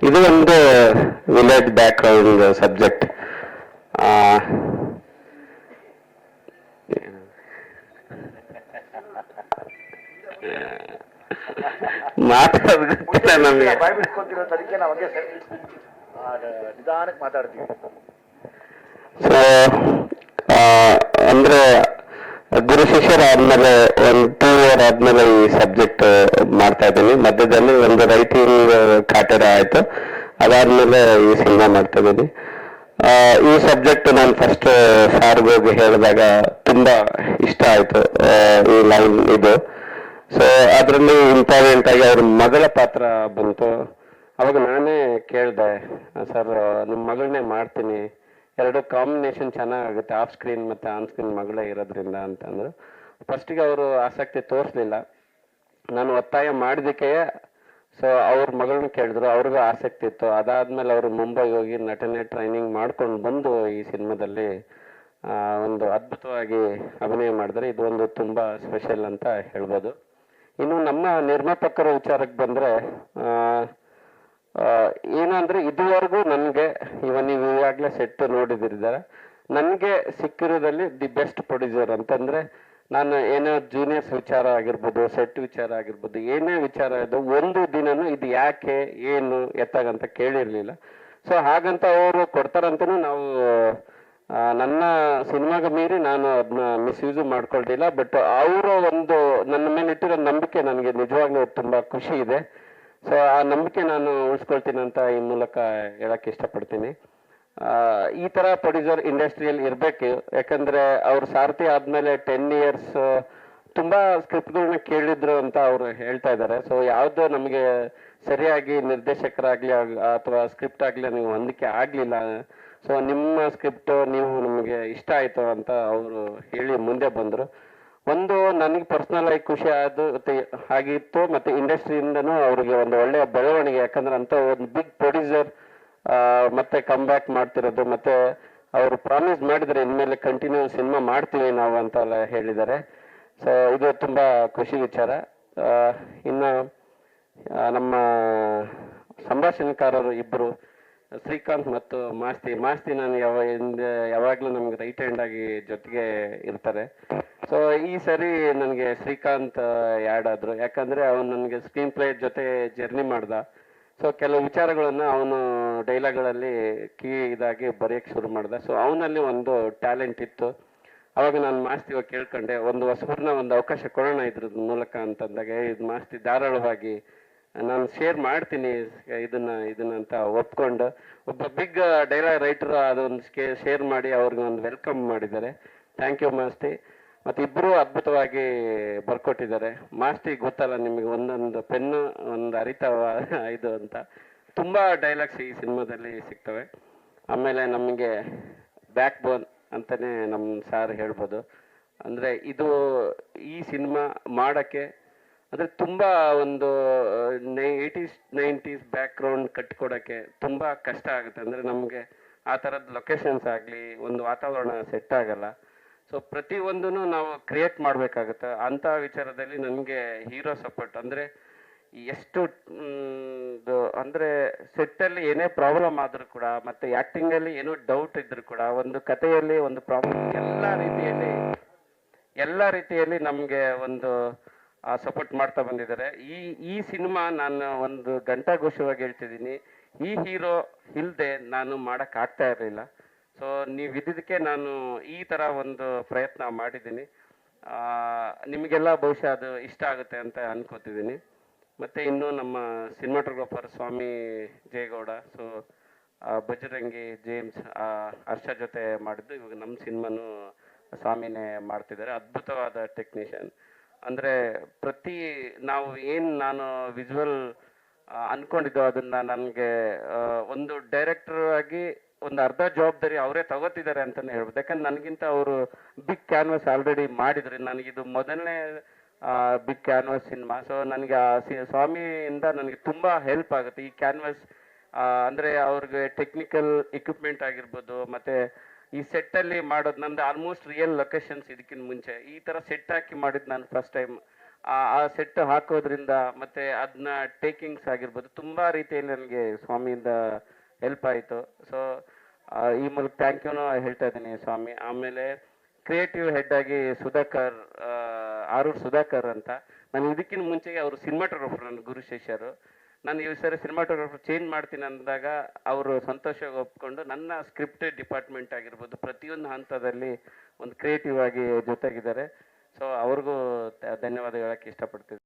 ಇದು ಒಂದು village background subject. ಮಾತಾಡೋದು ಗೊತ್ತಿಲ್ಲ ನಮಗೆ. ಬಾಯ್ ಬಿಟ್ಕೊಂತಿರೋ ತಡಿಕೆ ನಾವು ಹಂಗೆ ನಿಧಾನಕ್ಕೆ ಮಾತಾಡ್ತೀವಿ. ಸೊ ಅಂದ್ರೆ ಗುರು ಶಿಷ್ಯರಾದ್ಮೇಲೆ ಒಂದು 2 year ಆದ್ಮೇಲೆ ಈ ಸಬ್ಜೆಕ್ಟ್ ಮಾಡ್ತಾ ಇದ್ದೀನಿ. ಮಧ್ಯದಲ್ಲಿ ಒಂದು ರೈಟಿಂಗ್ ಕಾಟರ ಆಯ್ತು, ಅದಾದ್ಮೇಲೆ ಈ ಸಿನಿಮಾ ಮಾಡ್ತಾ ಇದ್ದೀನಿ. ಈ ಸಬ್ಜೆಕ್ಟ್ ನಾನು ಫಸ್ಟ್ ಸಾರ್ಗೋಗಿ ಹೇಳಿದಾಗ ತುಂಬಾ ಇಷ್ಟ ಆಯ್ತು ಈ ಲೈನ್ ಇದು. ಸೊ ಅದರಲ್ಲಿ ಇಂಪಾರ್ಟೆಂಟ್ ಆಗಿ ಅವ್ರ ಮಗಳ ಪಾತ್ರ ಬಂತು. ಅವಾಗ ನಾನೇ ಕೇಳಿದೆ, ಸರ್ ನಿಮ್ಮ ಮಗಳನ್ನೇ ಮಾಡ್ತೀನಿ, ಎರಡು ಕಾಂಬಿನೇಷನ್ ಚೆನ್ನಾಗುತ್ತೆ, ಆಫ್ ಸ್ಕ್ರೀನ್ ಮತ್ತು ಆನ್ ಸ್ಕ್ರೀನ್ ಮಗಳೇ ಇರೋದ್ರಿಂದ ಅಂತಂದ್ರು. ಫಸ್ಟಿಗೆ ಅವರು ಆಸಕ್ತಿ ತೋರಿಸ್ಲಿಲ್ಲ, ನಾನು ಒತ್ತಾಯ ಮಾಡಿದಕ್ಕೆ ಸೊ ಅವ್ರ ಮಗಳನ್ನ ಕೇಳಿದ್ರು, ಅವ್ರಿಗೂ ಆಸಕ್ತಿ ಇತ್ತು. ಅದಾದ್ಮೇಲೆ ಅವರು ಮುಂಬೈಗೆ ಹೋಗಿ ನಟನೆ ಟ್ರೈನಿಂಗ್ ಮಾಡ್ಕೊಂಡು ಬಂದು ಈ ಸಿನಿಮಾದಲ್ಲಿ ಒಂದು ಅದ್ಭುತವಾಗಿ ಅಭಿನಯ ಮಾಡಿದ್ರೆ ಇದು ಒಂದು ತುಂಬಾ ಸ್ಪೆಷಲ್ ಅಂತ ಹೇಳ್ಬೋದು. ಇನ್ನು ನಮ್ಮ ನಿರ್ಮಾಪಕರ ವಿಚಾರಕ್ಕೆ ಬಂದ್ರೆ ಏನು ಅಂದ್ರೆ ಇದುವರೆಗೂ ನನಗೆ ನೀವು ಈಗಾಗಲೇ ಸೆಟ್ ನೋಡಿದಿದ್ದಾರೆ, ನನಗೆ ಸಿಕ್ಕಿರೋದಲ್ಲಿ ದಿ ಬೆಸ್ಟ್ ಪ್ರೊಡ್ಯೂಸರ್ ಅಂತಂದ್ರೆ ನಾನು ಏನೋ ಜೂನಿಯರ್ಸ್ ವಿಚಾರ ಆಗಿರ್ಬೋದು, ಸೆಟ್ ವಿಚಾರ ಆಗಿರ್ಬೋದು, ಏನೇ ವಿಚಾರ ಇದು ಒಂದು ದಿನನೂ ಇದು ಯಾಕೆ ಏನು ಎತ್ತಾಗಂತ ಕೇಳಿರ್ಲಿಲ್ಲ. ಸೊ ಹಾಗಂತ ಅವರು ಕೊಡ್ತಾರಂತನೂ ನಾವು ನನ್ನ ಸಿನಿಮಾಗ ಮೀರಿ ನಾನು ಅದನ್ನ ಮಿಸ್ಯೂಸ್ ಮಾಡ್ಕೊಳ್ತಿಲ್ಲ. ಬಟ್ ಅವರ ಒಂದು ನನ್ನ ಮೇಲೆ ಇಟ್ಟಿರೋ ನಂಬಿಕೆ ನನಗೆ ನಿಜವಾಗ್ಲೂ ತುಂಬಾ ಖುಷಿ ಇದೆ. ಸೊ ಆ ನಂಬಿಕೆ ನಾನು ಉಳಿಸ್ಕೊಳ್ತೀನಿ ಅಂತ ಈ ಮೂಲಕ ಹೇಳಕ್ ಇಷ್ಟಪಡ್ತೀನಿ. ಈ ತರ ಪ್ರೊಡ್ಯೂಸರ್ ಇಂಡಸ್ಟ್ರಿಯಲ್ಲಿ ಇರ್ಬೇಕು, ಯಾಕಂದ್ರೆ ಅವ್ರು ಸಾರಥಿ ಆದ್ಮೇಲೆ 10 years ತುಂಬಾ ಸ್ಕ್ರಿಪ್ಟ್ಗಳನ್ನ ಕೇಳಿದ್ರು ಅಂತ ಅವ್ರು ಹೇಳ್ತಾ ಇದ್ದಾರೆ. ಸೊ ಯಾವ್ದು ನಮಗೆ ಸರಿಯಾಗಿ ನಿರ್ದೇಶಕರಾಗ್ಲಿ ಅಥವಾ ಸ್ಕ್ರಿಪ್ಟ್ ಆಗ್ಲಿ ನೀವು ಹೊಂದಿಕೆ ಆಗ್ಲಿಲ್ಲ. ಸೊ ನಿಮ್ಮ ಸ್ಕ್ರಿಪ್ಟ್ ನೀವು ನಮಗೆ ಇಷ್ಟ ಆಯ್ತು ಅಂತ ಅವರು ಹೇಳಿ ಮುಂದೆ ಬಂದ್ರು. ಒಂದು ನನಗೆ ಪರ್ಸನಲ್ ಆಗಿ ಖುಷಿ ಆಗಿತ್ತು, ಮತ್ತೆ ಇಂಡಸ್ಟ್ರಿಯಿಂದನೂ ಅವ್ರಿಗೆ ಒಂದು ಒಳ್ಳೆಯ ಬೆಳವಣಿಗೆ. ಯಾಕಂದ್ರೆ ಅಂತ ಒಂದು ಬಿಗ್ ಪ್ರೊಡ್ಯೂಸರ್ ಮತ್ತೆ ಕಮ್ ಬ್ಯಾಕ್ ಮಾಡ್ತಿರೋದು, ಮತ್ತೆ ಅವರು ಪ್ರಾಮಿಸ್ ಮಾಡಿದರೆ ಇನ್ಮೇಲೆ ಕಂಟಿನ್ಯೂ ಸಿನಿಮಾ ಮಾಡ್ತೀವಿ ನಾವು ಅಂತೆಲ್ಲ ಹೇಳಿದ್ದಾರೆ. ಸೊ ಇದು ತುಂಬಾ ಖುಷಿ ವಿಚಾರ. ಇನ್ನು ನಮ್ಮ ಸಂಭಾಷಣೆಕಾರರು ಇಬ್ಬರು, ಶ್ರೀಕಾಂತ್ ಮತ್ತು ಮಾಸ್ತಿ ನಾನು ಯಾವಾಗಲೂ ನಮ್ಗೆ ರೈಟ್ ಹ್ಯಾಂಡ್ ಆಗಿ ಜೊತೆಗೆ ಇರ್ತಾರೆ. ಸೊ ಈ ಸರಿ ನನಗೆ ಶ್ರೀಕಾಂತ್ ಆ್ಯಡ್ ಆದ್ರು, ಯಾಕಂದ್ರೆ ಅವನು ನನಗೆ ಸ್ಕ್ರೀನ್ ಪ್ಲೇ ಜೊತೆ ಜರ್ನಿ ಮಾಡ್ದ. ಸೊ ಕೆಲವು ವಿಚಾರಗಳನ್ನ ಅವನು ಡೈಲಾಗ್ಗಳಲ್ಲಿ ಇದಾಗಿ ಬರೆಯಕ್ಕೆ ಶುರು ಮಾಡ್ದ. ಸೊ ಅವನಲ್ಲಿ ಒಂದು ಟ್ಯಾಲೆಂಟ್ ಇತ್ತು. ಅವಾಗ ನಾನು ಮಾಸ್ತಿ ಕೇಳ್ಕೊಂಡೆ, ಒಂದು ಹೊಸಬ್ರನ್ನ ಒಂದು ಅವಕಾಶ ಕೊಡೋಣ ಇದ್ರ ಮೂಲಕ ಅಂತಂದಾಗ, ಇದು ಮಾಸ್ತಿ ಧಾರಾಳವಾಗಿ ನಾನು ಶೇರ್ ಮಾಡ್ತೀನಿ ಇದನ್ನ ಅಂತ ಒಪ್ಕೊಂಡು ಒಬ್ಬ ಬಿಗ್ ಡೈಲಾಗ್ ರೈಟರ್ ಅದೊಂದು ಶೇರ್ ಮಾಡಿ ಅವ್ರಿಗೆ ಒಂದು ವೆಲ್ಕಮ್ ಮಾಡಿದ್ದಾರೆ. Thank you Masti. ಮತ್ತೆ ಇಬ್ಬರು ಅದ್ಭುತವಾಗಿ ಬರ್ಕೊಟ್ಟಿದ್ದಾರೆ. ಮಾಸ್ತಿ ಗೊತ್ತಲ್ಲ ನಿಮಗೆ, ಒಂದೊಂದು ಪೆನ್ನು ಒಂದು ಅರಿತಾವ ಇದು ಅಂತ ತುಂಬಾ ಡೈಲಾಗ್ಸ್ ಈ ಸಿನಿಮಾದಲ್ಲಿ ಸಿಗ್ತವೆ. ಆಮೇಲೆ ನಮಗೆ ಬ್ಯಾಕ್ ಬೋನ್ ಅಂತಾನೆ ನಮ್ಮ ಸಾರ್ ಹೇಳ್ಬೋದು. ಅಂದ್ರೆ ಇದು ಈ ಸಿನಿಮಾ ಮಾಡಕ್ಕೆ ಅಂದ್ರೆ ತುಂಬಾ ಒಂದು 80s 90s ಬ್ಯಾಕ್ ಗ್ರೌಂಡ್ ಕಟ್ಕೊಡಕ್ಕೆ ತುಂಬಾ ಕಷ್ಟ ಆಗುತ್ತೆ. ಅಂದ್ರೆ ನಮಗೆ ಆ ಥರದ ಲೊಕೇಶನ್ಸ್ ಆಗಲಿ ಒಂದು ವಾತಾವರಣ ಸೆಟ್ ಆಗಲ್ಲ. ಸೊ ಪ್ರತಿಯೊಂದನ್ನು ನಾವು ಕ್ರಿಯೇಟ್ ಮಾಡಬೇಕಾಗುತ್ತೆ. ಅಂಥ ವಿಚಾರದಲ್ಲಿ ನನಗೆ ಹೀರೋ ಸಪೋರ್ಟ್ ಅಂದರೆ ಎಷ್ಟು ಅಂದರೆ ಸೆಟ್ಟಲ್ಲಿ ಏನೇ ಪ್ರಾಬ್ಲಮ್ ಆದರೂ ಕೂಡ, ಮತ್ತು ಆ್ಯಕ್ಟಿಂಗಲ್ಲಿ ಏನೋ ಡೌಟ್ ಇದ್ದರೂ ಕೂಡ, ಒಂದು ಕಥೆಯಲ್ಲಿ ಒಂದು ಪ್ರಾಬ್ಲಮ್, ಎಲ್ಲ ರೀತಿಯಲ್ಲಿ ನಮಗೆ ಒಂದು ಸಪೋರ್ಟ್ ಮಾಡ್ತಾ ಬಂದಿದ್ದಾರೆ. ಈ ಸಿನಿಮಾ ನಾನು ಒಂದು ಘಂಟಾಘೋಷವಾಗಿ ಹೇಳ್ತಿದ್ದೀನಿ, ಈ ಹೀರೋ ಇಲ್ಲದೆ ನಾನು ಮಾಡೋಕ್ಕಾಗ್ತಾ ಇರಲಿಲ್ಲ. ಸೊ ನೀವು ಇದ್ದಿದ್ದಕ್ಕೆ ನಾನು ಈ ಥರ ಒಂದು ಪ್ರಯತ್ನ ಮಾಡಿದ್ದೀನಿ. ನಿಮಗೆಲ್ಲ ಬಹುಶಃ ಅದು ಇಷ್ಟ ಆಗುತ್ತೆ ಅಂತ ಅನ್ಕೋತಿದ್ದೀನಿ. ಮತ್ತು ಇನ್ನು ನಮ್ಮ ಸಿನಿಮಾಟೋಗ್ರಾಫರ್ ಸ್ವಾಮಿ ಜಯಗೌಡ, ಸೊ ಬಜರಂಗಿ ಜೇಮ್ಸ್ ಹರ್ಷ ಜೊತೆ ಮಾಡಿದ್ದು, ಇವಾಗ ನಮ್ಮ ಸಿನಿಮಾನು ಸ್ವಾಮಿನೇ ಮಾಡ್ತಿದ್ದಾರೆ. ಅದ್ಭುತವಾದ ಟೆಕ್ನಿಷಿಯನ್. ಅಂದರೆ ನಾವು ಏನು ನಾನು ವಿಜುವಲ್ ಅನ್ಕೊಂಡಿದ್ದೋ ಅದನ್ನು ನನಗೆ ಒಂದು ಡೈರೆಕ್ಟರ್ ಆಗಿ ಒಂದು ಅರ್ಧ ಜವಾಬ್ದಾರಿ ಅವರೇ ತಗೋತಿದ್ದಾರೆ ಅಂತಲೇ ಹೇಳ್ಬೋದು. ಯಾಕಂದ್ರೆ ನನಗಿಂತ ಅವರು ಬಿಗ್ ಕ್ಯಾನ್ವಾಸ್ ಆಲ್ರೆಡಿ ಮಾಡಿದ್ರು, ನನಗಿದು ಮೊದಲನೇ ಬಿಗ್ ಕ್ಯಾನ್ವಾಸ್ ಸಿನಿಮಾ. ಸೊ ನನಗೆ ಸ್ವಾಮಿಯಿಂದ ನನಗೆ ತುಂಬ ಹೆಲ್ಪ್ ಆಗುತ್ತೆ ಈ ಕ್ಯಾನ್ವಾಸ್. ಅಂದರೆ ಅವ್ರಿಗೆ ಟೆಕ್ನಿಕಲ್ ಎಕ್ವಿಪ್ಮೆಂಟ್ ಆಗಿರ್ಬೋದು, ಮತ್ತು ಈ ಸೆಟ್ಟಲ್ಲಿ ಮಾಡೋದು ನಂದು ಆಲ್ಮೋಸ್ಟ್ ರಿಯಲ್ ಲೊಕೇಶನ್ಸ್. ಇದಕ್ಕಿಂತ ಮುಂಚೆ ಈ ಥರ ಸೆಟ್ ಹಾಕಿ ಮಾಡಿದ್ದು ನಾನು ಫಸ್ಟ್ ಟೈಮ್. ಆ ಸೆಟ್ ಹಾಕೋದ್ರಿಂದ ಮತ್ತೆ ಅದನ್ನ ಟೇಕಿಂಗ್ಸ್ ಆಗಿರ್ಬೋದು ತುಂಬಾ ರೀತಿಯಲ್ಲಿ ನನಗೆ ಸ್ವಾಮಿಯಿಂದ ಹೆಲ್ಪ್ ಆಯಿತು. ಸೊ ಈ ಮೂಲಕ ಥ್ಯಾಂಕ್ ಯುನು ಹೇಳ್ತಾ ಇದ್ದೀನಿ ಸ್ವಾಮಿ. ಆಮೇಲೆ ಕ್ರಿಯೇಟಿವ್ ಹೆಡ್ ಆಗಿ ಸುಧಾಕರ್, ಆರೂರ್ ಸುಧಾಕರ್ ಅಂತ, ನಾನು ಇದಕ್ಕಿಂತ ಮುಂಚೆಗೆ ಅವರು ಸಿನಿಮಾಟೋಗ್ರಫರ್, ನನ್ನ ಗುರು ಶಿಷ್ಯರು. ನಾನು ಈ ಸರಿ ಸಿನಿಮಾಟೋಗ್ರಫರ್ ಚೇಂಜ್ ಮಾಡ್ತೀನಿ ಅಂದಾಗ ಅವರು ಸಂತೋಷವಾಗಿ ಒಪ್ಕೊಂಡು ನನ್ನ ಸ್ಕ್ರಿಪ್ಟ್ ಡಿಪಾರ್ಟ್ಮೆಂಟ್ ಆಗಿರ್ಬೋದು ಪ್ರತಿಯೊಂದು ಹಂತದಲ್ಲಿ ಒಂದು ಕ್ರಿಯೇಟಿವ್ ಆಗಿ ಜೊತೆಗಿದ್ದಾರೆ. ಸೊ ಅವ್ರಿಗೂ ಧನ್ಯವಾದ ಹೇಳಕ್ಕೆ ಇಷ್ಟಪಡ್ತೀನಿ.